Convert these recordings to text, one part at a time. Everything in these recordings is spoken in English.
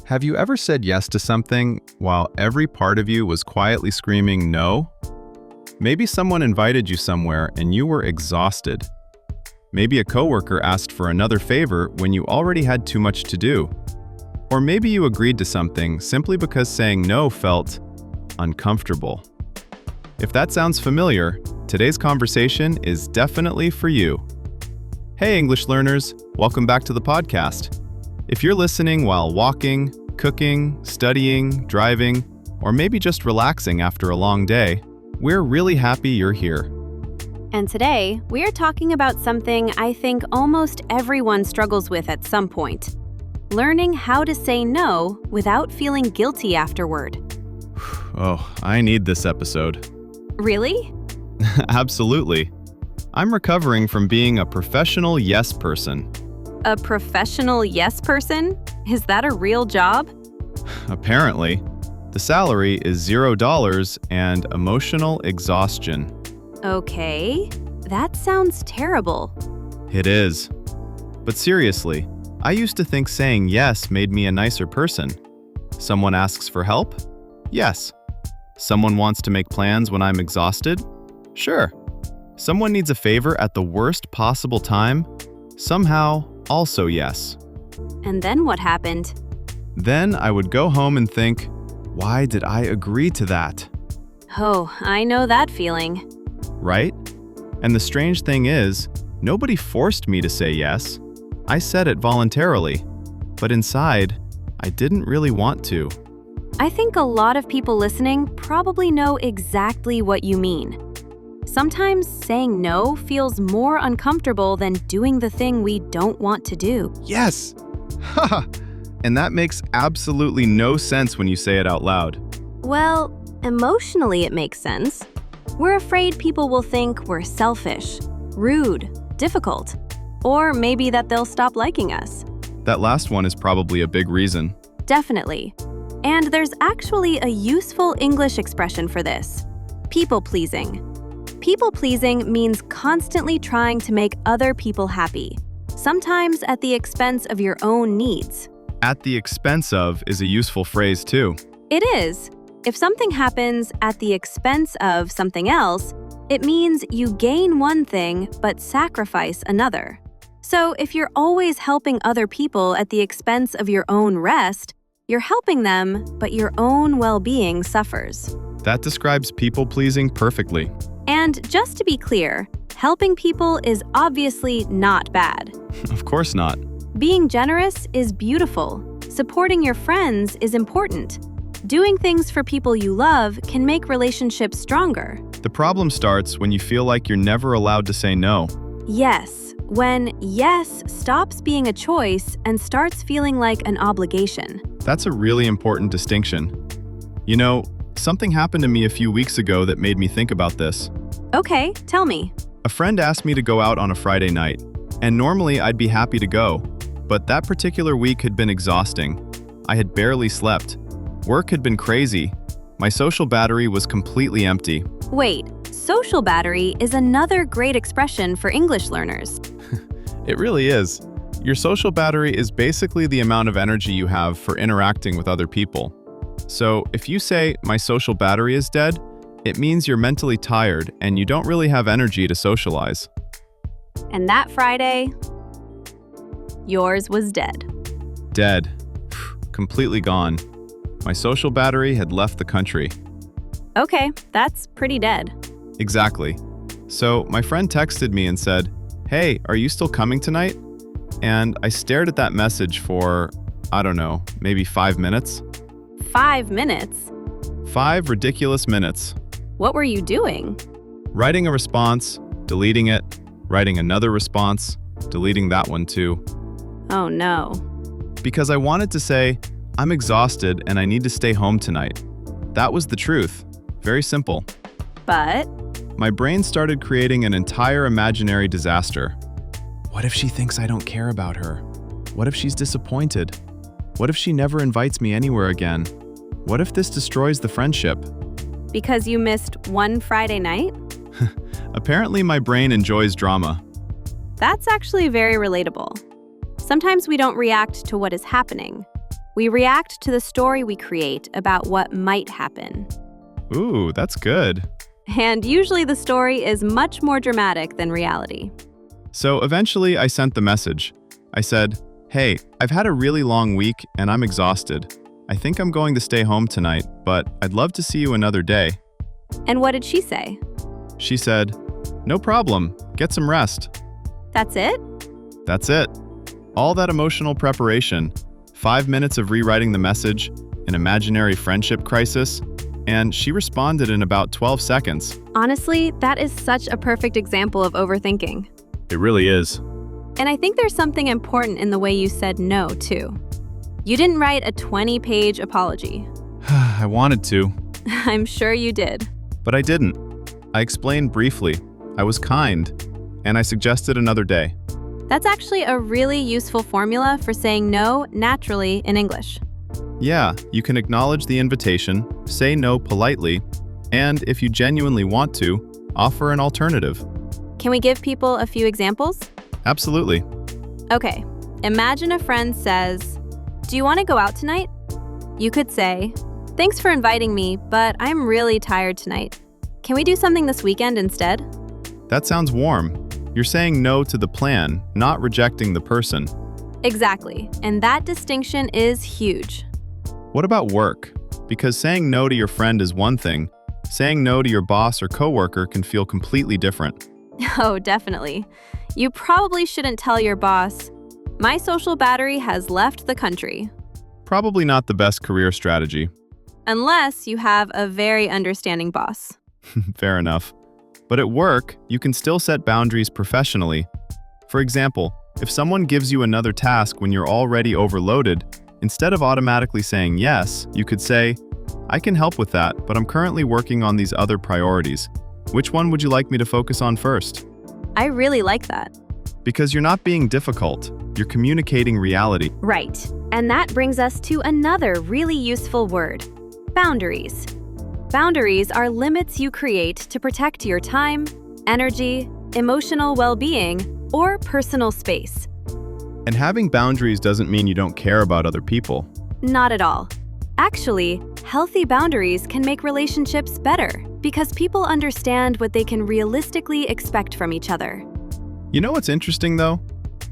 Have you ever said yes to something while every part of you was quietly screaming no? Maybe someone invited you somewhere and you were exhausted. Maybe a coworker asked for another favor when you already had too much to do. Or maybe you agreed to something simply because saying no felt uncomfortable. If that sounds familiar, today's conversation is definitely for you. Hey English learners, welcome back to the podcast. If you're listening while walking, cooking, studying, driving, or maybe just relaxing after a long day, we're really happy you're here. And today, we are talking about something I think almost everyone struggles with at some point. Learning how to say no without feeling guilty afterward. Oh, I need this episode. Really? Absolutely. I'm recovering from being a professional yes person. A professional yes person? Is that a real job? Apparently. The salary is $0 and emotional exhaustion. Okay, that sounds terrible. It is. But seriously, I used to think saying yes made me a nicer person. Someone asks for help? Yes. Someone wants to make plans when I'm exhausted? Sure. Someone needs a favor at the worst possible time? Somehow, also yes. And then what happened? Then I would go home and think, why did I agree to that? Oh, I know that feeling. Right? And the strange thing is, nobody forced me to say yes. I said it voluntarily. But inside, I didn't really want to. I think a lot of people listening probably know exactly what you mean. Sometimes saying no feels more uncomfortable than doing the thing we don't want to do. Yes! Haha! And that makes absolutely no sense when you say it out loud. Well, emotionally it makes sense. We're afraid people will think we're selfish, rude, difficult, or maybe that they'll stop liking us. That last one is probably a big reason. Definitely. And there's actually a useful English expression for this: people-pleasing. People-pleasing means constantly trying to make other people happy, sometimes at the expense of your own needs. At the expense of is a useful phrase too. It is. If something happens at the expense of something else, it means you gain one thing but sacrifice another. So if you're always helping other people at the expense of your own rest, you're helping them, but your own well-being suffers. That describes people-pleasing perfectly. And just to be clear, helping people is obviously not bad. Of course not. Being generous is beautiful. Supporting your friends is important. Doing things for people you love can make relationships stronger. The problem starts when you feel like you're never allowed to say no. Yes, when yes stops being a choice and starts feeling like an obligation. That's a really important distinction. You know, something happened to me a few weeks ago that made me think about this. Okay, tell me. A friend asked me to go out on a Friday night, and normally I'd be happy to go, but that particular week had been exhausting. I had barely slept. Work had been crazy. My social battery was completely empty. Wait, social battery is another great expression for English learners. It really is. Your social battery is basically the amount of energy you have for interacting with other people. So if you say, my social battery is dead, it means you're mentally tired and you don't really have energy to socialize. And that Friday, yours was dead. Dead. Completely gone. My social battery had left the country. Okay, that's pretty dead. Exactly. So my friend texted me and said, hey, are you still coming tonight? And I stared at that message for, I don't know, maybe 5 minutes. 5 minutes? 5 ridiculous minutes. What were you doing? Writing a response, deleting it, writing another response, deleting that one too. Oh no. Because I wanted to say, I'm exhausted and I need to stay home tonight. That was the truth. Very simple. But? My brain started creating an entire imaginary disaster. What if she thinks I don't care about her? What if she's disappointed? What if she never invites me anywhere again? What if this destroys the friendship? Because you missed one Friday night? Apparently my brain enjoys drama. That's actually very relatable. Sometimes we don't react to what is happening. We react to the story we create about what might happen. Ooh, that's good. And usually the story is much more dramatic than reality. So eventually I sent the message. I said, "Hey, I've had a really long week and I'm exhausted. I think I'm going to stay home tonight, but I'd love to see you another day." And what did she say? She said, "No problem. Get some rest." That's it? That's it. All that emotional preparation, 5 minutes of rewriting the message, an imaginary friendship crisis, and she responded in about 12 seconds. Honestly, that is such a perfect example of overthinking. It really is. And I think there's something important in the way you said no, too. You didn't write a 20-page apology. I wanted to, I'm sure you did. but I didn't. I explained briefly. I was kind, and I suggested another day. That's actually a really useful formula for saying no naturally in English. Yeah, you can acknowledge the invitation, say no politely, and if you genuinely want to, offer an alternative. Can we give people a few examples? Absolutely. Okay, imagine a friend says, "Do you want to go out tonight?" You could say, "Thanks for inviting me, but I'm really tired tonight. Can we do something this weekend instead?" That sounds warm. You're saying no to the plan, not rejecting the person. Exactly, and that distinction is huge. What about work? Because saying no to your friend is one thing, saying no to your boss or coworker can feel completely different. Oh, definitely. You probably shouldn't tell your boss, "My social battery has left the country," Probably not the best career strategy. unless you have a very understanding boss. Fair enough. But at work, you can still set boundaries professionally. For example, if someone gives you another task when you're already overloaded, instead of automatically saying yes, you could say, "I can help with that, but I'm currently working on these other priorities. Which one would you like me to focus on first?" I really like that. Because you're not being difficult, you're communicating reality. Right. And that brings us to another really useful word: boundaries. Boundaries are limits you create to protect your time, energy, emotional well-being, or personal space. And having boundaries doesn't mean you don't care about other people. Not at all. Actually, healthy boundaries can make relationships better because people understand what they can realistically expect from each other. You know what's interesting though?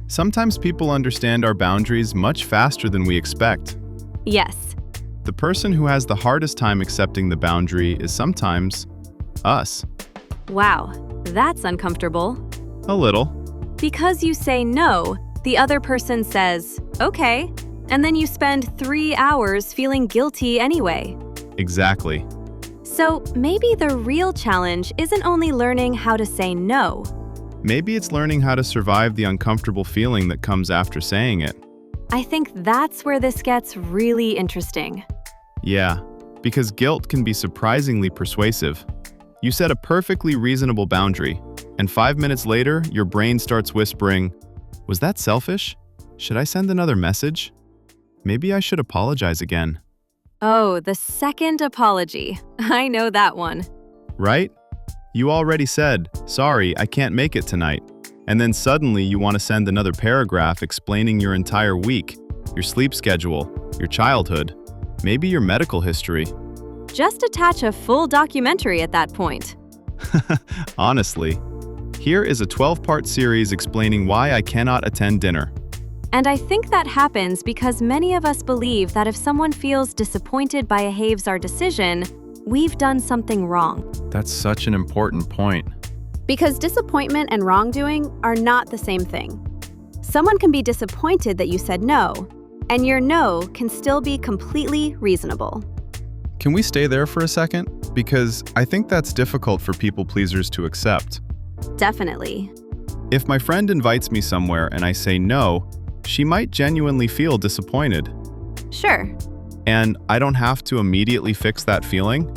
Sometimes people understand our boundaries much faster than we expect. Yes. The person who has the hardest time accepting the boundary is sometimes us. Wow, that's uncomfortable. A little. Because you say no, the other person says, "Okay," and then you spend 3 hours feeling guilty anyway. Exactly. So maybe the real challenge isn't only learning how to say no. Maybe it's learning how to survive the uncomfortable feeling that comes after saying it. I think that's where this gets really interesting. Yeah, because guilt can be surprisingly persuasive. You set a perfectly reasonable boundary, and 5 minutes later, your brain starts whispering, "Was that selfish? Should I send another message? Maybe I should apologize again." Oh, the second apology. I know that one. Right? You already said, "Sorry, I can't make it tonight." And then suddenly you want to send another paragraph explaining your entire week, your sleep schedule, your childhood, maybe your medical history. Just attach a full documentary at that point. Honestly, here is a 12-part series explaining why I cannot attend dinner. And I think that happens because many of us believe that if someone feels disappointed by a behaves our decision, we've done something wrong. That's such an important point. Because disappointment and wrongdoing are not the same thing. Someone can be disappointed that you said no, and your no can still be completely reasonable. Can we stay there for a second? Because I think that's difficult for people pleasers to accept. Definitely. If my friend invites me somewhere and I say no, she might genuinely feel disappointed. Sure. And I don't have to immediately fix that feeling?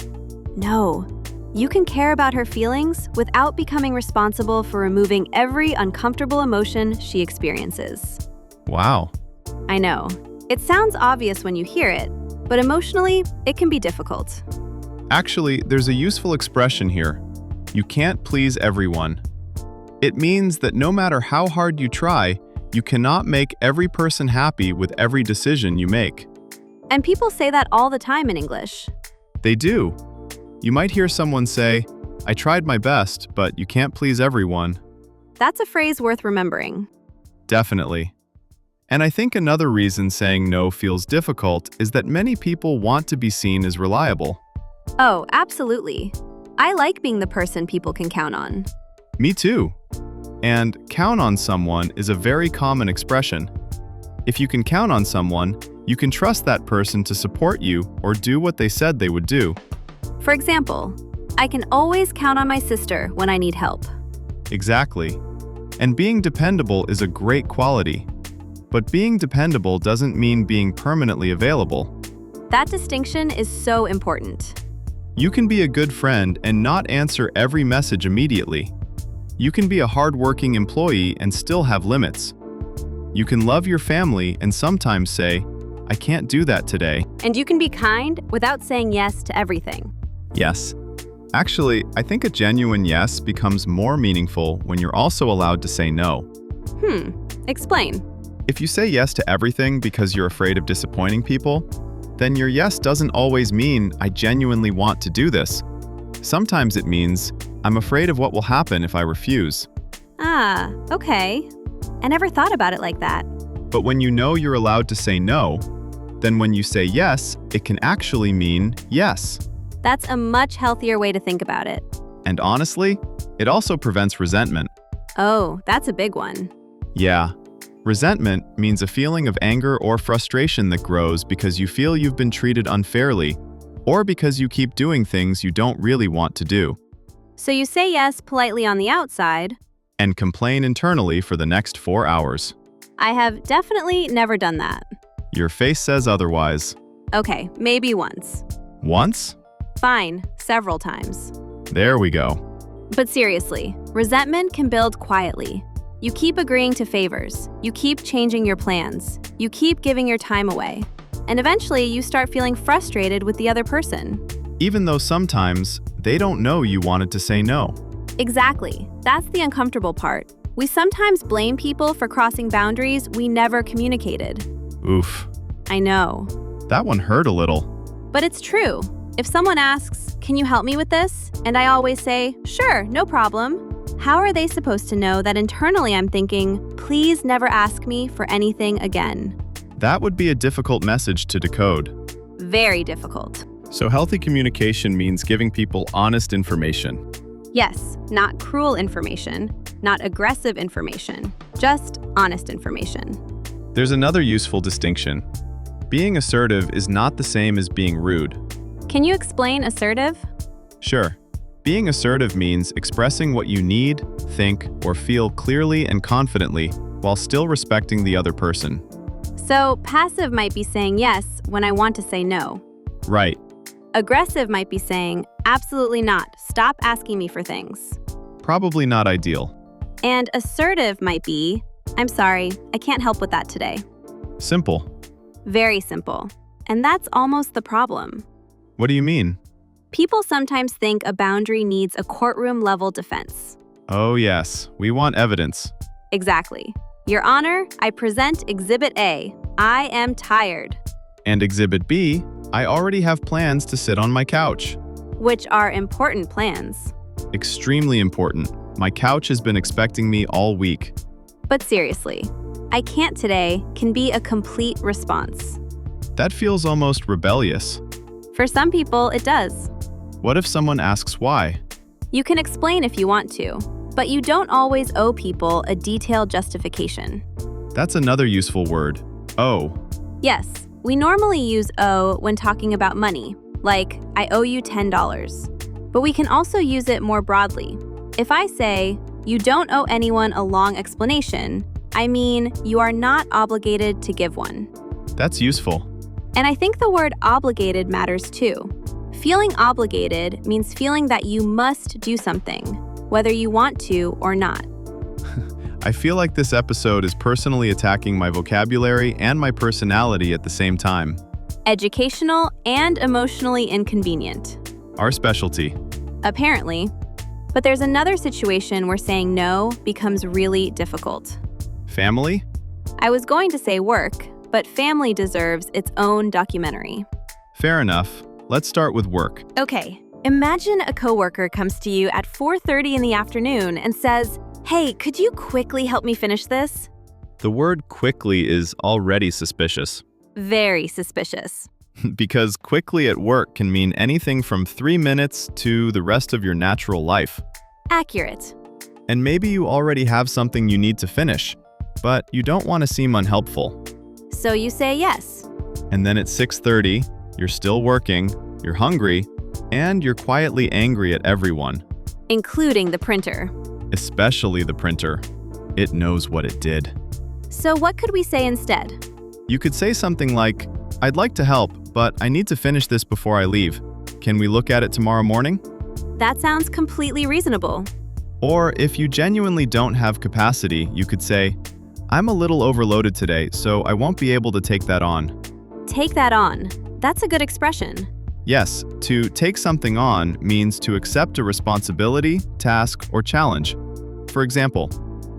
No. You can care about her feelings without becoming responsible for removing every uncomfortable emotion she experiences. Wow. I know. It sounds obvious when you hear it, but emotionally, it can be difficult. Actually, there's a useful expression here. You can't please everyone. It means that no matter how hard you try, you cannot make every person happy with every decision you make. And people say that all the time in English. They do. You might hear someone say, "I tried my best, but you can't please everyone." That's a phrase worth remembering. Definitely. And I think another reason saying no feels difficult is that many people want to be seen as reliable. Oh, absolutely. I like being the person people can count on. Me too. And count on someone is a very common expression. If you can count on someone, you can trust that person to support you or do what they said they would do. For example, I can always count on my sister when I need help. Exactly. And being dependable is a great quality. But being dependable doesn't mean being permanently available. That distinction is so important. You can be a good friend and not answer every message immediately. You can be a hardworking employee and still have limits. You can love your family and sometimes say, "I can't do that today." And you can be kind without saying yes to everything. Yes. Actually, I think a genuine yes becomes more meaningful when you're also allowed to say no. Explain. If you say yes to everything because you're afraid of disappointing people, then your yes doesn't always mean, "I genuinely want to do this." Sometimes it means, "I'm afraid of what will happen if I refuse." Ah, okay. I never thought about it like that. But when you know you're allowed to say no, then when you say yes, it can actually mean yes. That's a much healthier way to think about it. And honestly, it also prevents resentment. Oh, that's a big one. Yeah. Resentment means a feeling of anger or frustration that grows because you feel you've been treated unfairly, or because you keep doing things you don't really want to do, So you say yes politely on the outside. and complain internally for the next 4 hours. I have definitely never done that. Your face says otherwise. Okay, maybe once. Once? Fine, several times. There we go. But seriously, resentment can build quietly. You keep agreeing to favors. You keep changing your plans. You keep giving your time away. And eventually, you start feeling frustrated with the other person. Even though sometimes they don't know you wanted to say no. Exactly. That's the uncomfortable part. We sometimes blame people for crossing boundaries we never communicated. Oof. I know. That one hurt a little. But it's true. If someone asks, "Can you help me with this?" and I always say, "Sure, no problem," how are they supposed to know that internally I'm thinking, "Please never ask me for anything again"? That would be a difficult message to decode. Very difficult. So healthy communication means giving people honest information. Yes, not cruel information, not aggressive information, just honest information. There's another useful distinction. Being assertive is not the same as being rude. Can you explain assertive? Sure. Being assertive means expressing what you need, think, or feel clearly and confidently while still respecting the other person. So passive might be saying yes when I want to say no. Right. Aggressive might be saying, "Absolutely not. Stop asking me for things." Probably not ideal. And assertive might be, "I'm sorry, I can't help with that today." Simple. Very simple. And that's almost the problem. What do you mean? People sometimes think a boundary needs a courtroom-level defense. Oh yes, we want evidence. Exactly. Your Honor, I present Exhibit A. I am tired. And Exhibit B, I already have plans to sit on my couch. Which are important plans. Extremely important. My couch has been expecting me all week. But seriously, "I can't today" can be a complete response. That feels almost rebellious. For some people, it does. What if someone asks why? You can explain if you want to, but you don't always owe people a detailed justification. That's another useful word. Oh. Yes, we normally use owe when talking about money, like, "I owe you $10. But we can also use it more broadly. If I say, "You don't owe anyone a long explanation," I mean, you are not obligated to give one. That's useful. And I think the word obligated matters too. Feeling obligated means feeling that you must do something, whether you want to or not. I feel like this episode is personally attacking my vocabulary and my personality at the same time. Educational and emotionally inconvenient. Our specialty. Apparently. But there's another situation where saying no becomes really difficult. Family? I was going to say work, but family deserves its own documentary. Fair enough. Let's start with work. Okay, imagine a coworker comes to you at 4:30 in the afternoon and says, "Hey, could you quickly help me finish this?" The word quickly is already suspicious. Very suspicious. Because quickly at work can mean anything from 3 minutes to the rest of your natural life. Accurate. And maybe you already have something you need to finish, but you don't want to seem unhelpful. So you say yes. And then at 6:30, you're still working, you're hungry, and you're quietly angry at everyone. Including the printer. Especially the printer. It knows what it did. So what could we say instead? You could say something like, "I'd like to help, but I need to finish this before I leave. Can we look at it tomorrow morning?" That sounds completely reasonable. Or if you genuinely don't have capacity, you could say, "I'm a little overloaded today, so I won't be able to take that on." Take that on. That's a good expression. Yes, to take something on means to accept a responsibility, task, or challenge. For example,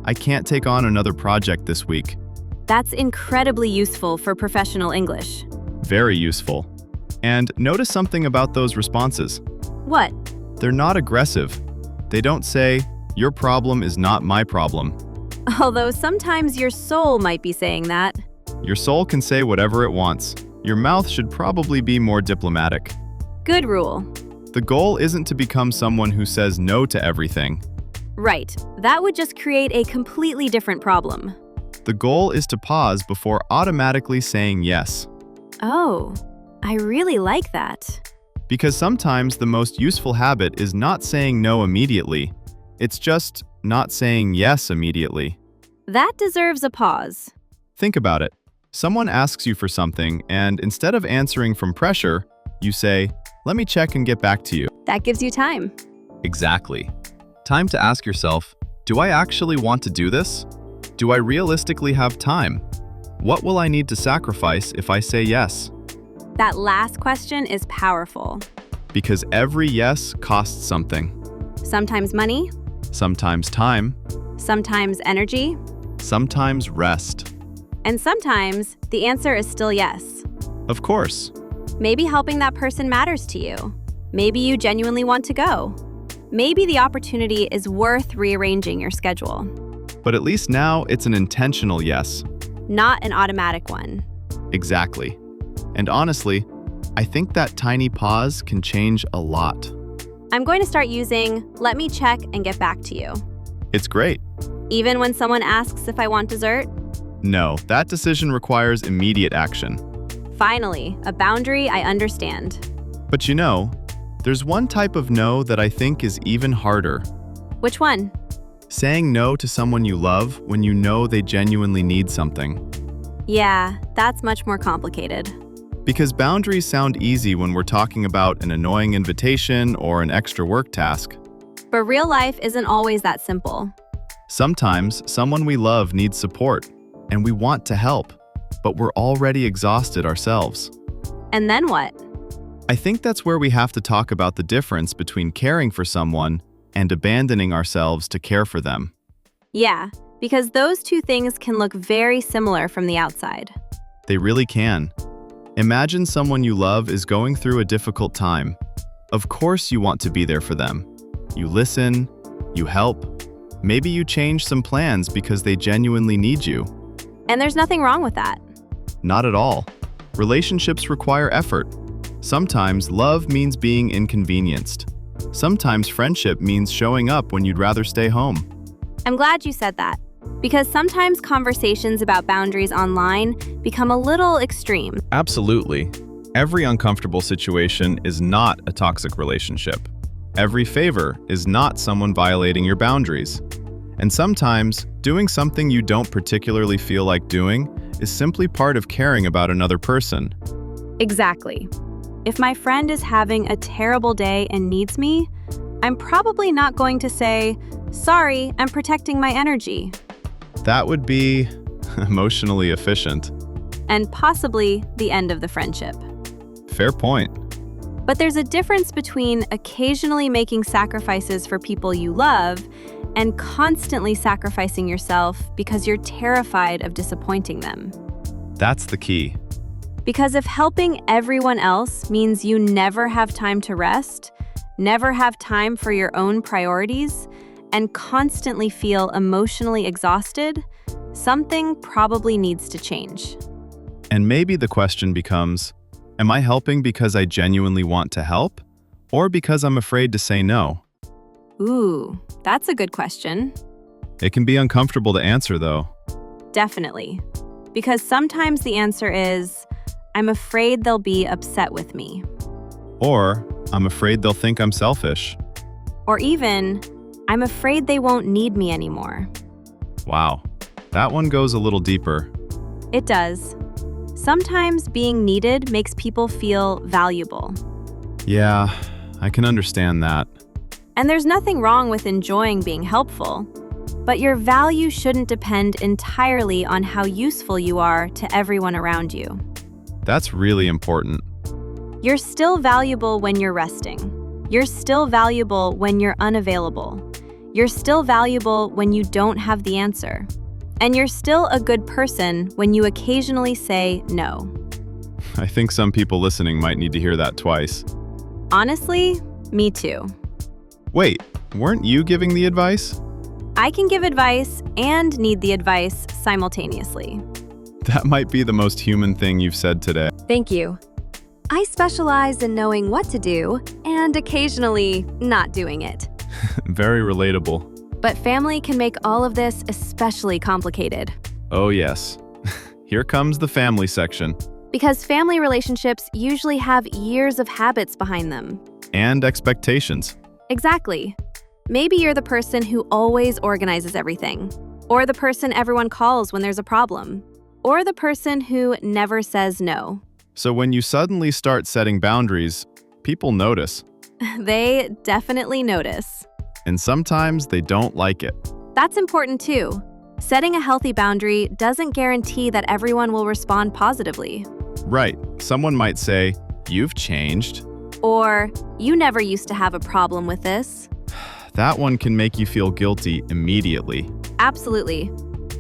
"I can't take on another project this week." That's incredibly useful for professional English. Very useful. And notice something about those responses. What? They're not aggressive. They don't say, "Your problem is not my problem." Although sometimes your soul might be saying that. Your soul can say whatever it wants. Your mouth should probably be more diplomatic. Good rule. The goal isn't to become someone who says no to everything. Right. That would just create a completely different problem. The goal is to pause before automatically saying yes. Oh, I really like that. Because sometimes the most useful habit is not saying no immediately. It's just not saying yes immediately. That deserves a pause. Think about it. Someone asks you for something, and instead of answering from pressure, you say, "Let me check and get back to you." That gives you time. Exactly. Time to ask yourself, do I actually want to do this? Do I realistically have time? What will I need to sacrifice if I say yes? That last question is powerful. Because every yes costs something. Sometimes money, Sometimes time, sometimes energy, sometimes rest. and sometimes the answer is still yes. Of course. Maybe helping that person matters to you. Maybe you genuinely want to go. Maybe the opportunity is worth rearranging your schedule. But at least now it's an intentional yes. Not an automatic one. Exactly. And honestly, I think that tiny pause can change a lot. I'm going to start using "let me check and get back to you." It's great. Even when someone asks if I want dessert? No, that decision requires immediate action. Finally, a boundary I understand. But you know, there's one type of no that I think is even harder. Which one? Saying no to someone you love when you know they genuinely need something. Yeah, that's much more complicated. Because boundaries sound easy when we're talking about an annoying invitation or an extra work task. But real life isn't always that simple. Sometimes someone we love needs support, and we want to help, but we're already exhausted ourselves. And then what? I think that's where we have to talk about the difference between caring for someone and abandoning ourselves to care for them. Yeah, because those two things can look very similar from the outside. They really can. Imagine someone you love is going through a difficult time. Of course you want to be there for them. You listen, you help. Maybe you change some plans because they genuinely need you. And there's nothing wrong with that. Not at all. Relationships require effort. Sometimes love means being inconvenienced. Sometimes friendship means showing up when you'd rather stay home. I'm glad you said that, because sometimes conversations about boundaries online become a little extreme. Absolutely. Every uncomfortable situation is not a toxic relationship. Every favor is not someone violating your boundaries. And sometimes, doing something you don't particularly feel like doing is simply part of caring about another person. Exactly. If my friend is having a terrible day and needs me, I'm probably not going to say, "Sorry, I'm protecting my energy." That would be emotionally efficient. And possibly the end of the friendship. Fair point. But there's a difference between occasionally making sacrifices for people you love and constantly sacrificing yourself because you're terrified of disappointing them. That's the key. Because if helping everyone else means you never have time to rest, never have time for your own priorities, and constantly feel emotionally exhausted, something probably needs to change. And maybe the question becomes, am I helping because I genuinely want to help, or because I'm afraid to say no? Ooh, that's a good question. It can be uncomfortable to answer, though. Definitely. Because sometimes the answer is, I'm afraid they'll be upset with me. Or, I'm afraid they'll think I'm selfish. Or even, I'm afraid they won't need me anymore. Wow, that one goes a little deeper. It does. Sometimes being needed makes people feel valuable. Yeah, I can understand that. And there's nothing wrong with enjoying being helpful. But your value shouldn't depend entirely on how useful you are to everyone around you. That's really important. You're still valuable when you're resting. You're still valuable when you're unavailable. You're still valuable when you don't have the answer. And you're still a good person when you occasionally say no. I think some people listening might need to hear that twice. Honestly, me too. Wait, weren't you giving the advice? I can give advice and need the advice simultaneously. That might be the most human thing you've said today. Thank you. I specialize in knowing what to do and occasionally not doing it. Very relatable. But family can make all of this especially complicated. Oh yes. Here comes the family section. Because family relationships usually have years of habits behind them. And expectations. Exactly. Maybe you're the person who always organizes everything, or the person everyone calls when there's a problem, or the person who never says no. So when you suddenly start setting boundaries, people notice. They definitely notice. And sometimes they don't like it. That's important too. Setting a healthy boundary doesn't guarantee that everyone will respond positively. Right. Someone might say, "You've changed." Or, you never used to have a problem with this. That one can make you feel guilty immediately. Absolutely.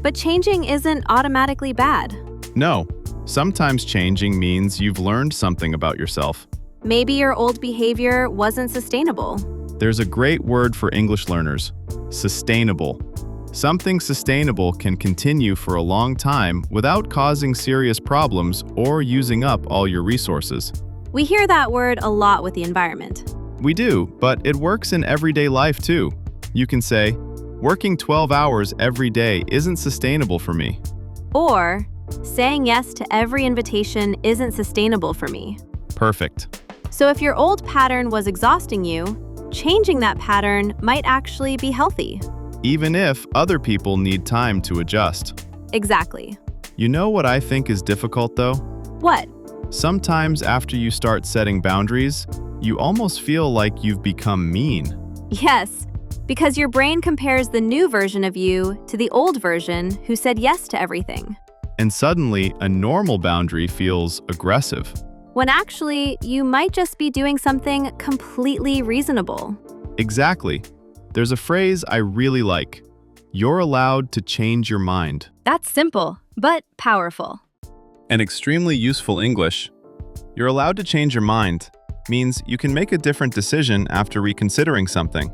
But changing isn't automatically bad. No. Sometimes changing means you've learned something about yourself. Maybe your old behavior wasn't sustainable. There's a great word for English learners: sustainable. Something sustainable can continue for a long time without causing serious problems or using up all your resources. We hear that word a lot with the environment. We do, but it works in everyday life too. You can say, working 12 hours every day isn't sustainable for me. Or, saying yes to every invitation isn't sustainable for me. Perfect. So if your old pattern was exhausting you, changing that pattern might actually be healthy. Even if other people need time to adjust. Exactly. You know what I think is difficult though? What? Sometimes after you start setting boundaries, you almost feel like you've become mean. Yes, because your brain compares the new version of you to the old version who said yes to everything. And suddenly, a normal boundary feels aggressive. When actually, you might just be doing something completely reasonable. Exactly. There's a phrase I really like. You're allowed to change your mind. That's simple, but powerful. And extremely useful English. You're allowed to change your mind means you can make a different decision after reconsidering something.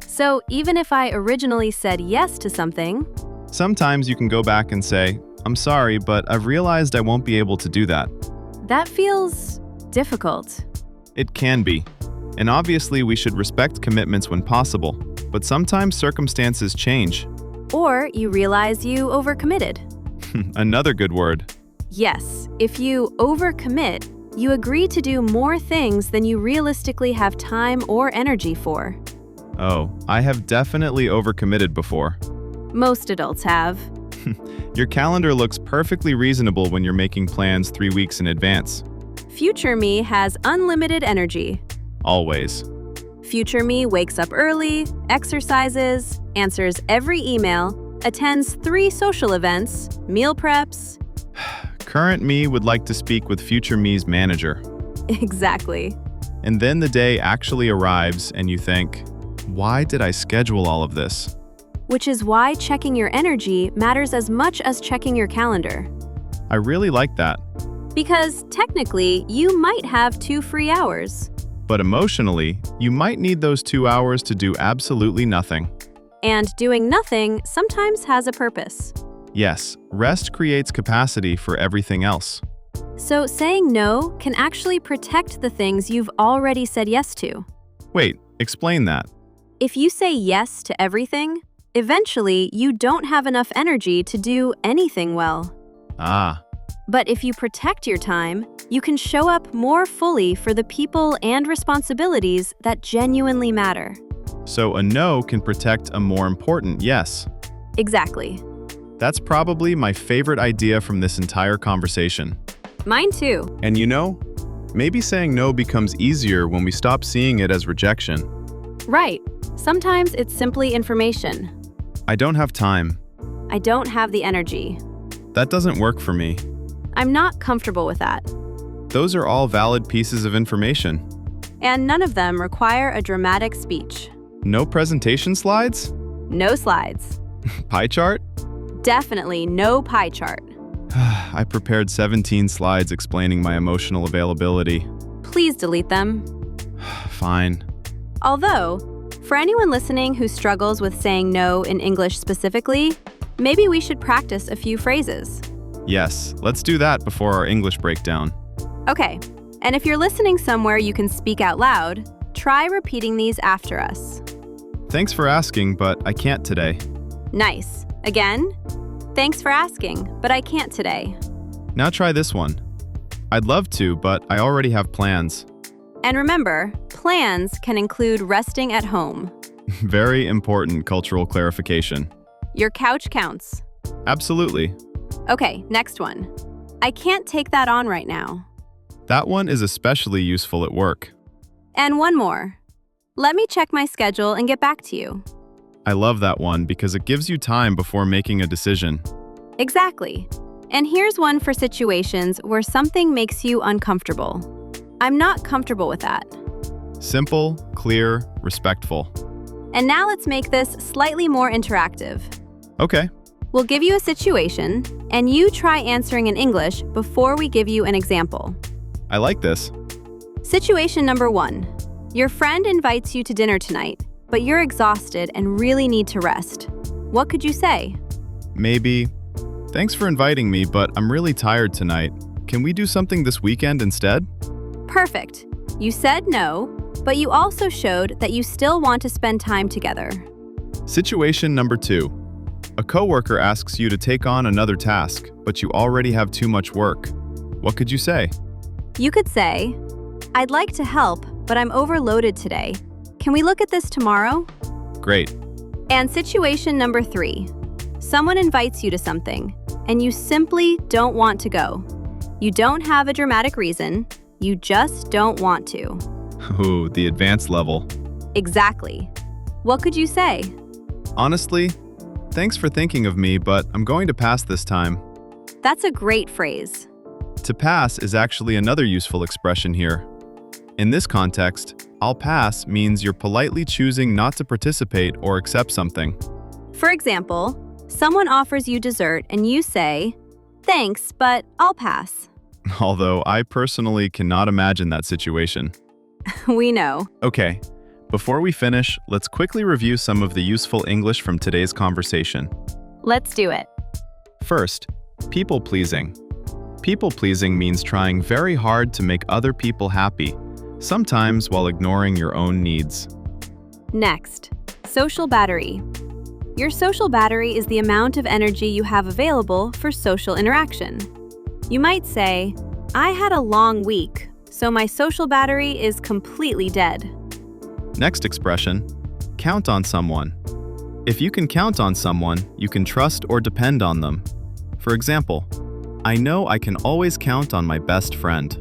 So even if I originally said yes to something, sometimes you can go back and say, "I'm sorry, but I've realized I won't be able to do that." that feels difficult. It can be. And obviously we should respect commitments when possible, but sometimes circumstances change. Or you realize you overcommitted. Another good word. Yes, if you overcommit, you agree to do more things than you realistically have time or energy for. Oh, I have definitely overcommitted before. Most adults have. Your calendar looks perfectly reasonable when you're making plans 3 weeks in advance. Future me has unlimited energy. Always. Future me wakes up early, exercises, answers every email, attends 3 social events, meal preps. Current me would like to speak with future me's manager. Exactly. And then the day actually arrives and you think, why did I schedule all of this? Which is why checking your energy matters as much as checking your calendar. I really like that. Because technically, you might have 2 free hours. But emotionally, you might need those 2 hours to do absolutely nothing. And doing nothing sometimes has a purpose. Yes, rest creates capacity for everything else. So saying no can actually protect the things you've already said yes to. Wait, explain that. If you say yes to everything, eventually you don't have enough energy to do anything well. Ah, But if you protect your time, you can show up more fully for the people and responsibilities that genuinely matter. so a no can protect a more important yes. Exactly. That's probably my favorite idea from this entire conversation. Mine too. And you know, maybe saying no becomes easier when we stop seeing it as rejection. Right. Sometimes it's simply information. I don't have time. I don't have the energy. That doesn't work for me. I'm not comfortable with that. Those are all valid pieces of information. And none of them require a dramatic speech. No presentation slides? No slides. Pie chart? Definitely no pie chart. I prepared 17 slides explaining my emotional availability. Please delete them. Fine. Although, for anyone listening who struggles with saying no in English specifically, maybe we should practice a few phrases. Yes, let's do that before our English breakdown. Okay, and if you're listening somewhere you can speak out loud, try repeating these after us. Thanks for asking, but I can't today. Nice. Again, thanks for asking, but I can't today. Now try this one. I'd love to, but I already have plans. And remember, plans can include resting at home. Very important cultural clarification. Your couch counts. Absolutely. Okay, next one. I can't take that on right now. That one is especially useful at work. And one more. Let me check my schedule and get back to you. I love that one because it gives you time before making a decision. Exactly. And here's one for situations where something makes you uncomfortable. I'm not comfortable with that. Simple, clear, respectful. And now let's make this slightly more interactive. Okay. We'll give you a situation, and you try answering in English before we give you an example. I like this. Situation number 1. Your friend invites you to dinner tonight, but you're exhausted and really need to rest. What could you say? Maybe, thanks for inviting me, but I'm really tired tonight. Can we do something this weekend instead? Perfect. You said no, but you also showed that you still want to spend time together. Situation number 2. A coworker asks you to take on another task, but you already have too much work. What could you say? You could say, I'd like to help, but I'm overloaded today. Can we look at this tomorrow? Great. And situation number 3. Someone invites you to something, and you simply don't want to go. You don't have a dramatic reason, you just don't want to. Ooh, the advanced level. Exactly. What could you say? Honestly, thanks for thinking of me, but I'm going to pass this time. That's a great phrase. To pass is actually another useful expression here. In this context, I'll pass means you're politely choosing not to participate or accept something. For example, someone offers you dessert and you say, thanks, but I'll pass. Although I personally cannot imagine that situation. We know. Okay, before we finish, let's quickly review some of the useful English from today's conversation. Let's do it. First, people-pleasing. People-pleasing means trying very hard to make other people happy, sometimes while ignoring your own needs. Next, social battery. Your social battery is the amount of energy you have available for social interaction. You might say, I had a long week, so my social battery is completely dead. Next expression, count on someone. If you can count on someone, you can trust or depend on them. For example, I know I can always count on my best friend.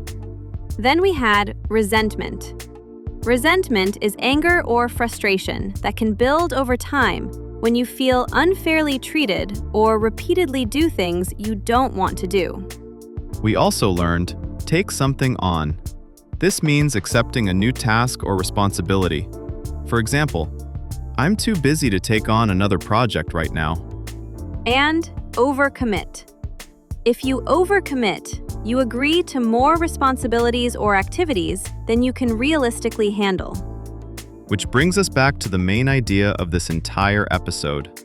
Then we had resentment. Resentment is anger or frustration that can build over time when you feel unfairly treated or repeatedly do things you don't want to do. We also learned, take something on. This means accepting a new task or responsibility. For example, I'm too busy to take on another project right now. And overcommit. If you overcommit, you agree to more responsibilities or activities than you can realistically handle. Which brings us back to the main idea of this entire episode.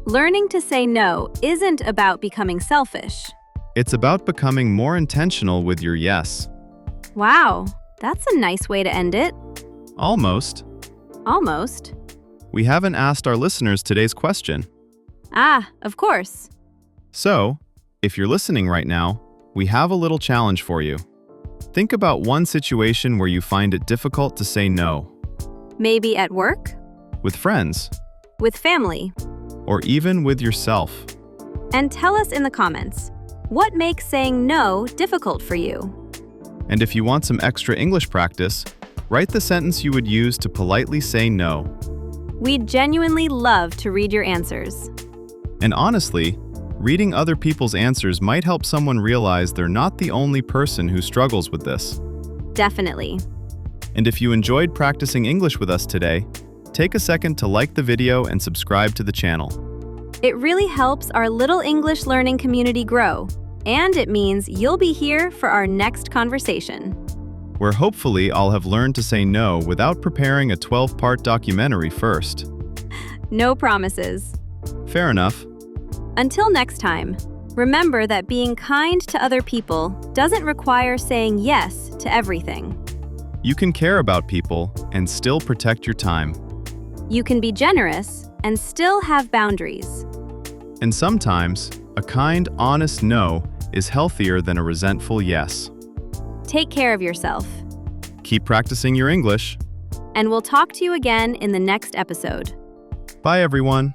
Learning to say no isn't about becoming selfish. It's about becoming more intentional with your yes. Wow, that's a nice way to end it. Almost. Almost. We haven't asked our listeners today's question. Ah, of course. So, if you're listening right now, we have a little challenge for you. Think about one situation where you find it difficult to say no. Maybe at work, With friends, with family, or even with yourself. and tell us in the comments, what makes saying no difficult for you? And if you want some extra English practice, write the sentence you would use to politely say no. We'd genuinely love to read your answers. And honestly, reading other people's answers might help someone realize they're not the only person who struggles with this. Definitely. And if you enjoyed practicing English with us today, take a second to like the video and subscribe to the channel. It really helps our little English learning community grow, and it means you'll be here for our next conversation. Where hopefully I'll have learned to say no without preparing a 12-part documentary first. No promises. Fair enough. Until next time, remember that being kind to other people doesn't require saying yes to everything. You can care about people and still protect your time. You can be generous and still have boundaries. And sometimes, a kind, honest no is healthier than a resentful yes. Take care of yourself, Keep practicing your English. and we'll talk to you again in the next episode. Bye, everyone.